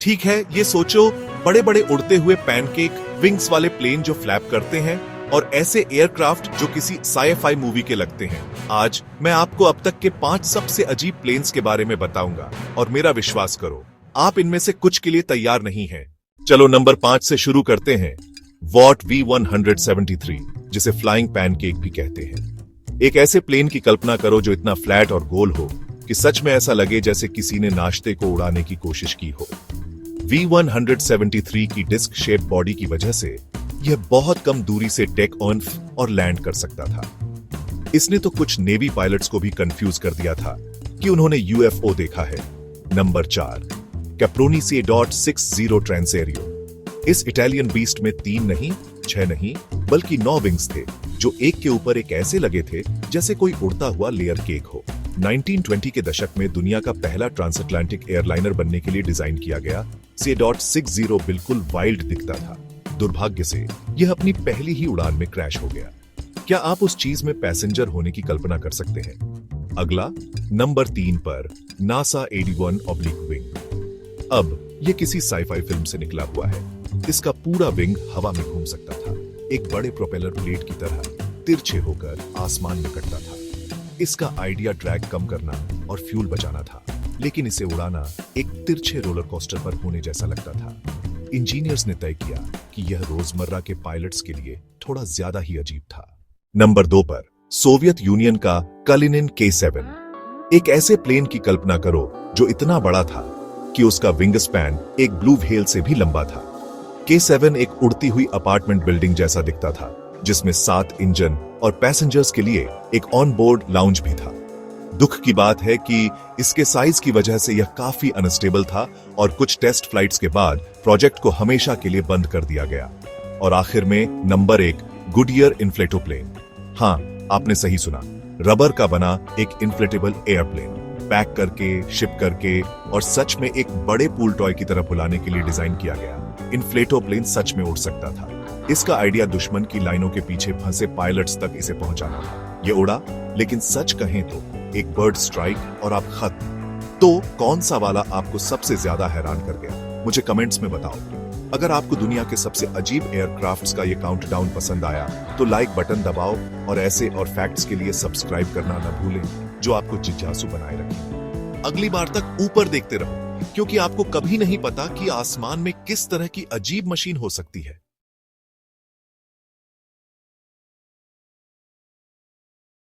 ठीक है, ये सोचो, बड़े बड़े उड़ते हुए पैनकेक, विंग्स वाले प्लेन जो फ्लैप करते हैं, और ऐसे एयरक्राफ्ट जो किसी साइ-फाई मूवी के लगते हैं। आज मैं आपको अब तक के 5 सबसे अजीब प्लेन्स के बारे में बताऊंगा, और मेरा विश्वास करो, आप इनमें से कुछ के लिए तैयार नहीं हैं। चलो नंबर 5 से शुरू करते हैं। वॉट V173, जिसे फ्लाइंग पैनकेक भी कहते हैं। एक ऐसे प्लेन की कल्पना करो जो इतना फ्लैट और गोल हो कि सच में ऐसा लगे जैसे किसी ने नाश्ते को उड़ाने की कोशिश की हो। V173 की डिस्क शेप बॉडी की वजह से यह बहुत कम दूरी से टेक ऑन और लैंड कर सकता था। इसने तो कुछ नेवी पायलट्स को भी कंफ्यूज कर दिया था कि उन्होंने यूएफओ देखा है। Number 4, कैप्रोनी C.60 ट्रांसेरियो। इस इटालियन बीस्ट में 3 नहीं, 6 नहीं, बल्कि 9 विंग्स थे, जो एक के ऊपर एक ऐसे लगे थे जैसे कोई उड़ता हुआ लेयर केक हो। 1920 के दशक में दुनिया का पहला ट्रांसअटलांटिक एयरलाइनर बनने के लिए डिजाइन किया गया C.60 बिल्कुल वाइल्ड दिखता था। दुर्भाग्य से यह अपनी पहली ही उड़ान में क्रैश हो गया। क्या आप उस चीज में पैसेंजर होने की कल्पना कर सकते हैं? अगला, नंबर 3 पर नासा 81 विंग। अब यह किसी साइ-फाई फिल्म से निकला हुआ है। इसका पूरा विंग हवा में घूम सकता था, एक बड़े प्रोपेलर प्लेट की तरह तिरछे होकर आसमान में कटता था। इसका आइडिया ड्रैग कम करना और फ्यूल बचाना था, लेकिन इसे उड़ाना एक तिरछे रोलर कोस्टर पर होने जैसा लगता था। इंजीनियर्स ने तय किया कि यह रोजमर्रा के पायलट्स के लिए थोड़ा ज्यादा ही अजीब था। नंबर 2 पर सोवियत यूनियन का कलिनिन K7। एक ऐसे प्लेन की कल्पना करो जो इतना बड़ा था कि उसका विंग स्पैन एक ब्लू व्हेल से भी लंबा था। K7 एक उड़ती हुई अपार्टमेंट बिल्डिंग जैसा दिखता था, जिसमें 7 इंजन और पैसेंजर्स के लिए एक ऑन बोर्ड लाउंज भी था। दुख की बात है कि इसके साइज की वजह से यह काफी अनस्टेबल था और कुछ टेस्ट फ्लाइट्स के बाद प्रोजेक्ट को हमेशा के लिए बंद कर दिया गया। और आखिर में नंबर 1, गुडियर इन्फ्लेटो प्लेन। हाँ, आपने सही सुना, रबर का बना एक इन्फ्लेटेबल एयरप्लेन, पैक करके, शिप करके और सच में एक बड़े पूल टॉय की तरह बुलाने के लिए डिजाइन किया गया। इन्फ्लेटो प्लेन सच में उड़ सकता था। इसका आइडिया दुश्मन की लाइनों के पीछे फंसे पायलट्स तक इसे पहुंचाना था। ये उड़ा, लेकिन सच कहें तो एक बर्ड स्ट्राइक और आप खत्म। तो कौन सा वाला आपको सबसे ज्यादा हैरान कर गया? मुझे कमेंट्स में बताओ। अगर आपको दुनिया के सबसे अजीब एयरक्राफ्ट्स का ये काउंटडाउन पसंद आया तो लाइक बटन दबाओ और ऐसे और फैक्ट्स के लिए सब्सक्राइब करना न भूलें, जो आपको जिज्ञासु बनाए रखें। अगली बार तक ऊपर देखते रहो, क्योंकि आपको कभी नहीं पता कि आसमान में किस तरह की अजीब मशीन हो सकती है।